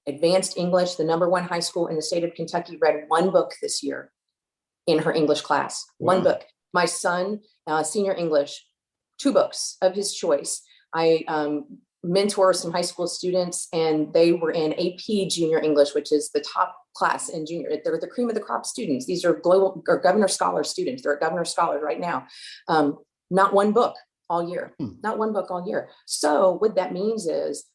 advanced English, the #1 high school in the state of Kentucky, read one book this year in her English class. Wow. One book. My son, senior English, 2 books of his choice. I mentor some high school students, and they were in AP Junior English, which is the top class in junior. They're the cream of the crop students. These are global or Governor Scholar students. They're at Governor Scholar right now. Not one book all year. Not one book all year. So what that means is,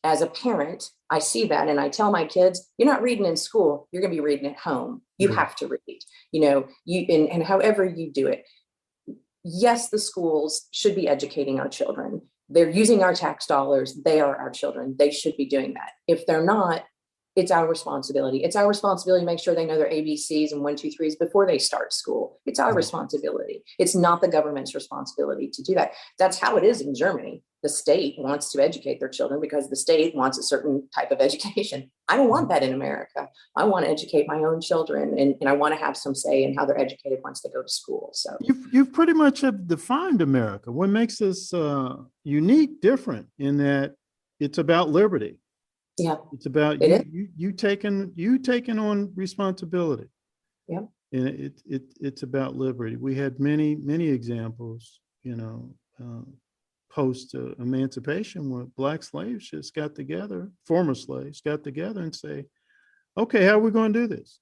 as a parent, I see that and I tell my kids, you're not reading in school, you're going to be reading at home. You have to read, and however you do it. Yes, the schools should be educating our children. They're using our tax dollars. They are our children. They should be doing that. If they're not, it's our responsibility. It's our responsibility to make sure they know their ABCs and 1, 2, 3s before they start school. It's our responsibility. It's not the government's responsibility to do that. That's how it is in Germany. The state wants to educate their children because the state wants a certain type of education. I don't want that in America. I want to educate my own children, and I want to have some say in how they're educated once they go to school. So you've pretty much have defined America. What makes us unique, different, in that it's about liberty. Yeah, it's about you taking on responsibility. Yeah, and it's about liberty. We had many examples, post emancipation, where Black slaves just got together, former slaves got together and say, "Okay, how are we going to do this?"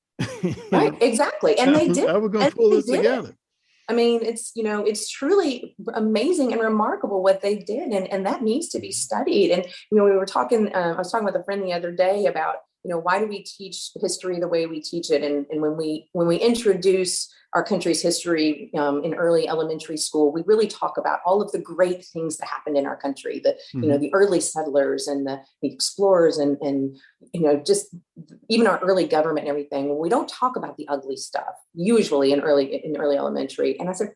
Right, exactly, and they did. How are we going to pull this together? I mean, it's truly amazing and remarkable what they did, and that needs to be studied. And we were talking. I was talking with a friend the other day about why do we teach history the way we teach it, and when we introduce our country's history in early elementary school, we really talk about all of the great things that happened in our country, the early settlers and the explorers and just even our early government and everything. We don't talk about the ugly stuff usually in early elementary. And I said,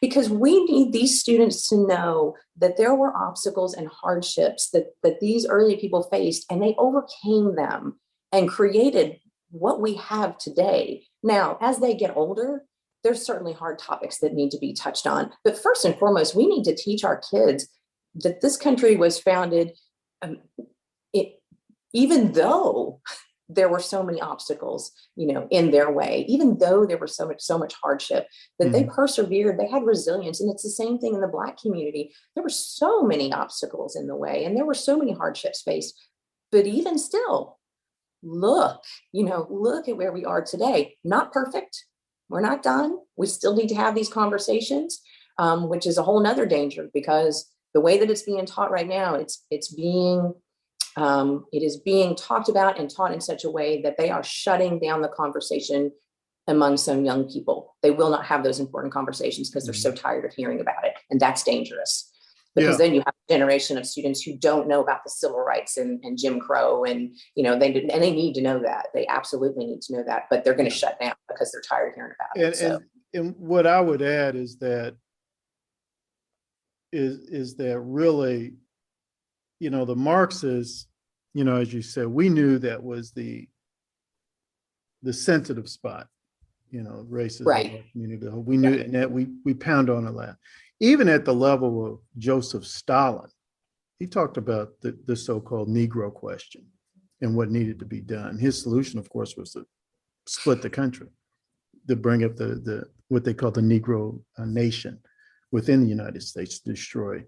because we need these students to know that there were obstacles and hardships that these early people faced, and they overcame them and created what we have today. Now, as they get older, there's certainly hard topics that need to be touched on. But first and foremost, we need to teach our kids that this country was founded, even though there were so many obstacles, in their way, even though there was so much hardship, that they persevered, they had resilience. And it's the same thing in the Black community. There were so many obstacles in the way, and there were so many hardships faced. But even still, look at where we are today. Not perfect. We're not done. We still need to have these conversations, which is a whole nother danger, because the way that it's being taught right now, it is being talked about and taught in such a way that they are shutting down the conversation among some young people. They will not have those important conversations because they're so tired of hearing about it. And that's dangerous. Because then you have a generation of students who don't know about the civil rights and Jim Crow, and they need to know that. They absolutely need to know that, but they're going to shut down because they're tired of hearing about it. And what I would add is that really, the Marxists, as you said, we knew that was the sensitive spot, racism, right. Community. We knew, and that we pound on a lot. Even at the level of Joseph Stalin, he talked about the so-called Negro question and what needed to be done. His solution, of course, was to split the country, to bring up the what they call the Negro nation within the United States, to destroy,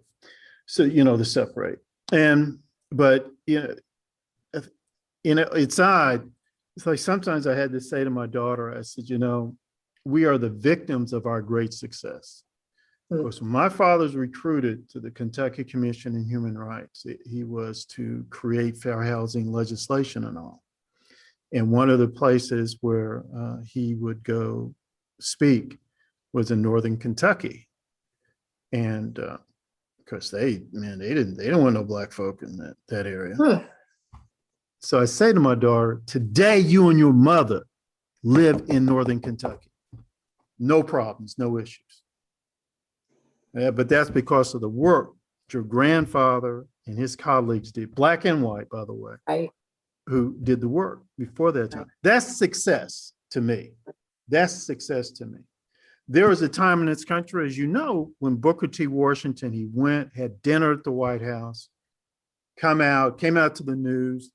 to separate. But inside, it's like sometimes I had to say to my daughter, I said, we are the victims of our great success. Of course, when my father's recruited to the Kentucky Commission on Human Rights, he was to create fair housing legislation and all. And one of the places where he would go speak was in Northern Kentucky. And of course, they don't want no Black folk in that area. So I say to my daughter, today you and your mother live in Northern Kentucky. No problems, no issues. Yeah, but that's because of the work your grandfather and his colleagues did, Black and white, by the way, right, who did the work before that time. That's success to me. That's success to me. There was a time in this country, as you know, when Booker T. Washington, he went, had dinner at the White House, came out to the news,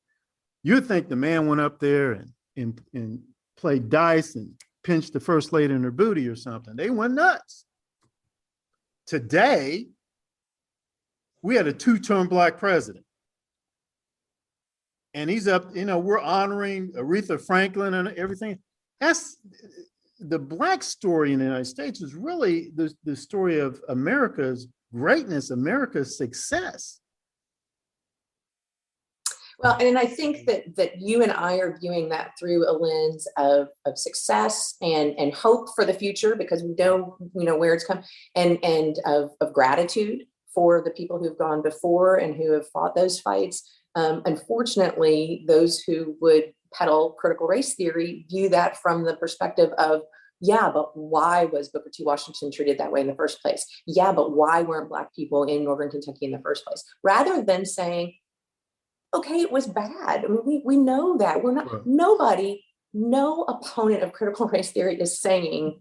You'd think the man went up there and played dice and pinched the first lady in her booty or something. They went nuts. Today, we had a 2-term Black president. And he's up, we're honoring Aretha Franklin and everything. That's the Black story in the United States is really the story of America's greatness, America's success. Well, and I think that you and I are viewing that through a lens of success and hope for the future, because we know where it's come, and of gratitude for the people who've gone before and who have fought those fights. Unfortunately, those who would peddle critical race theory view that from the perspective of, yeah, but why was Booker T. Washington treated that way in the first place? Yeah, but why weren't Black people in Northern Kentucky in the first place? Rather than saying, okay, it was bad. I mean, we know that. We're not, right. No opponent of critical race theory is saying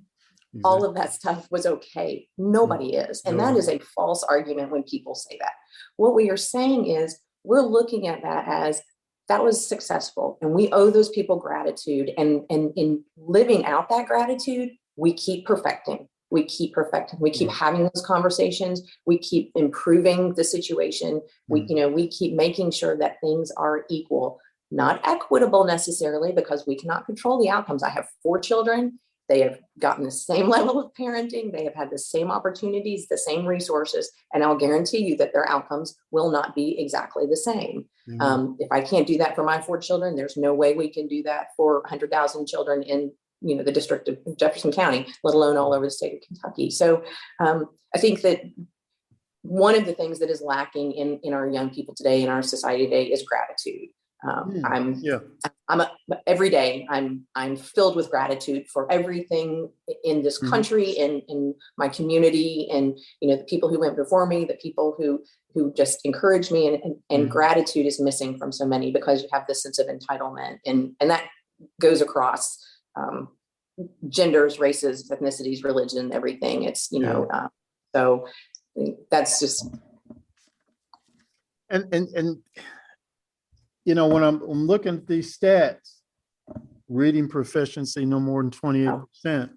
all of that stuff was okay. Nobody is. And that is a false argument when people say that. What we are saying is we're looking at that as that was successful and we owe those people gratitude. And in living out that gratitude, we keep perfecting. We keep having those conversations. We keep improving the situation. We keep making sure that things are equal, not equitable necessarily, because we cannot control the outcomes. I have 4 children. They have gotten the same level of parenting. They have had the same opportunities, the same resources, and I'll guarantee you that their outcomes will not be exactly the same. If I can't do that for my 4 children, there's no way we can do that for 100,000 children in the district of Jefferson County, let alone all over the state of Kentucky. So I think that one of the things that is lacking in our young people today, in our society today, is gratitude. Every day I'm filled with gratitude for everything in this country, in my community, and the people who went before me, the people who just encouraged me, and gratitude is missing from so many because you have this sense of entitlement, and that goes across genders, races, ethnicities, religion, everything. It's so that's just and when I'm looking at these stats, reading proficiency no more than 28%,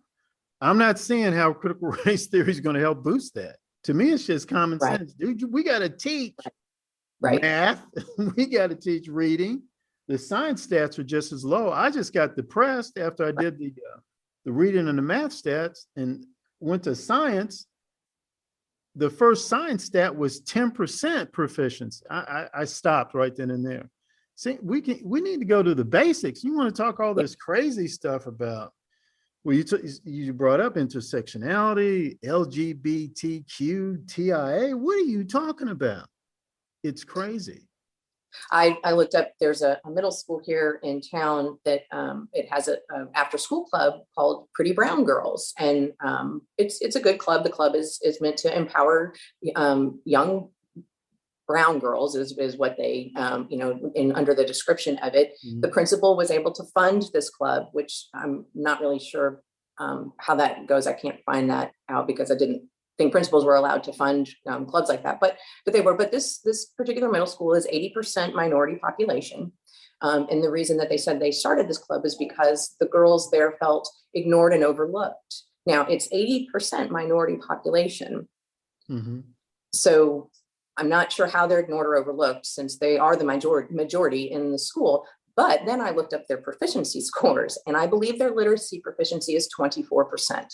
I'm not seeing how critical race theory is going to help boost that. To me, it's just common sense. Dude, we got to teach math. We got to teach reading. The science stats are just as low. I just got depressed after I did the reading and the math stats and went to science. The first science stat was 10% proficiency. I stopped right then and there. See, we need to go to the basics. You want to talk all this crazy stuff about, well, you brought up intersectionality, LGBTQ, TIA. What are you talking about? It's crazy. I looked up, there's a middle school here in town that it has an after school club called Pretty Brown Girls. And it's a good club. The club is meant to empower young brown girls is what they, under the description of it. The principal was able to fund this club, which I'm not really sure how that goes. I can't find that out because I didn't think principals were allowed to fund clubs like that, but they were. But this particular middle school is 80% minority population, and the reason that they said they started this club is because the girls there felt ignored and overlooked. Now it's 80% minority population, so I'm not sure how they're ignored or overlooked since they are the majority in the school. But then I looked up their proficiency scores, and I believe their literacy proficiency is 24%.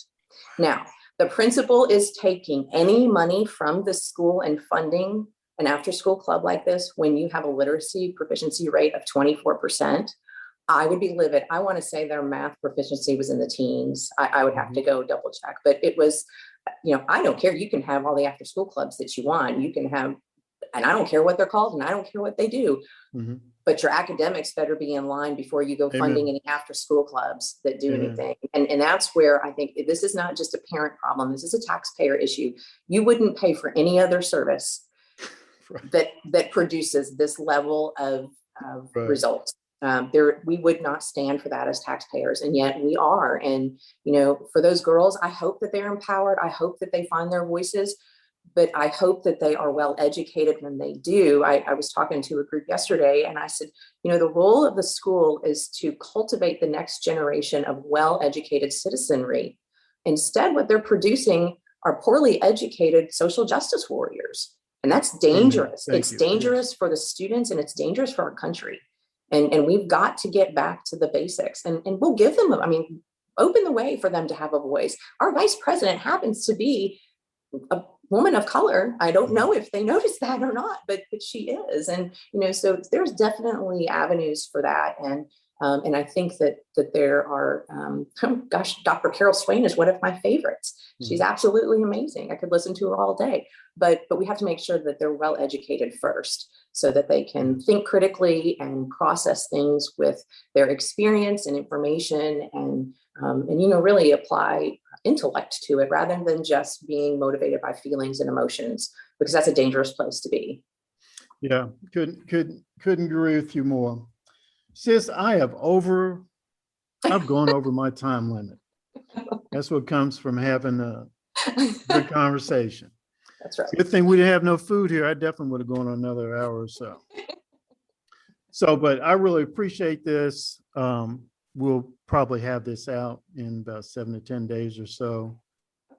Now, the principal is taking any money from the school and funding an after-school club like this when you have a literacy proficiency rate of 24%. I would be livid. I want to say their math proficiency was in the teens. I would have to go double check, but it was, I don't care. You can have all the after-school clubs that you want. You can have, and I don't care what they're called, and I don't care what they do. But your academics better be in line before you go funding any after school clubs that do anything. And that's where I think this is not just a parent problem. This is a taxpayer issue. You wouldn't pay for any other service that produces this level of results. We would not stand for that as taxpayers, and yet we are. And, for those girls, I hope that they're empowered. I hope that they find their voices. but I hope that they are well educated when they do. I was talking to a group yesterday and I said, the role of the school is to cultivate the next generation of well-educated citizenry. Instead, what they're producing are poorly educated social justice warriors. And that's dangerous. It's dangerous for the students and it's dangerous for our country. And we've got to get back to the basics and we'll give them, open the way for them to have a voice. Our vice president happens to be a woman of color. I don't know if they noticed that or not, but she is. And, so there's definitely avenues for that. And I think that there are, Dr. Carol Swain is one of my favorites. She's absolutely amazing. I could listen to her all day, but we have to make sure that they're well educated first so that they can think critically and process things with their experience and information and really apply intellect to it rather than just being motivated by feelings and emotions, because that's a dangerous place to be. Yeah, couldn't agree with you more. Sis, I've gone over my time limit. That's what comes from having a good conversation. That's right. Good thing we didn't have no food here. I definitely would have gone another hour or so. But I really appreciate this. We'll probably have this out in about 7 to 10 days or so.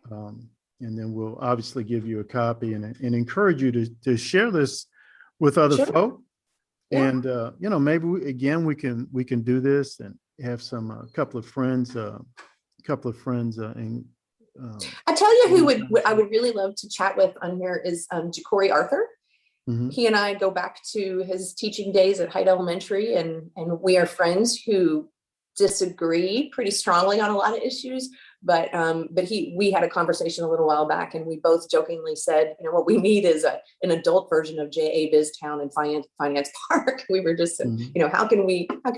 And then we'll obviously give you a copy and encourage you to share this with other folk. Yeah. And, maybe we can do this and have a couple of friends and I tell you who I would really love to chat with on here is Corey Arthur. Mm-hmm. He and I go back to his teaching days at Hyde Elementary, and we are friends who disagree pretty strongly on a lot of issues. But we had a conversation a little while back, and we both jokingly said, what we need is an adult version of J.A. Biztown and Finance Park. We were just, mm-hmm. How can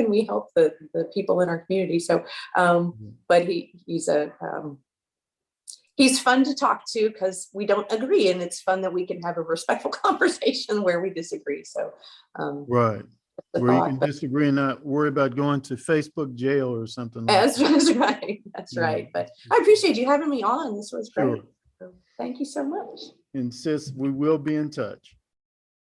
we help the people in our community? So, but he's fun to talk to because we don't agree, and it's fun that we can have a respectful conversation where we disagree. So, right. Where you can disagree and not worry about going to Facebook jail or something. That's right. That's right. But I appreciate you having me on. This was great. Sure. So thank you so much. And sis, we will be in touch.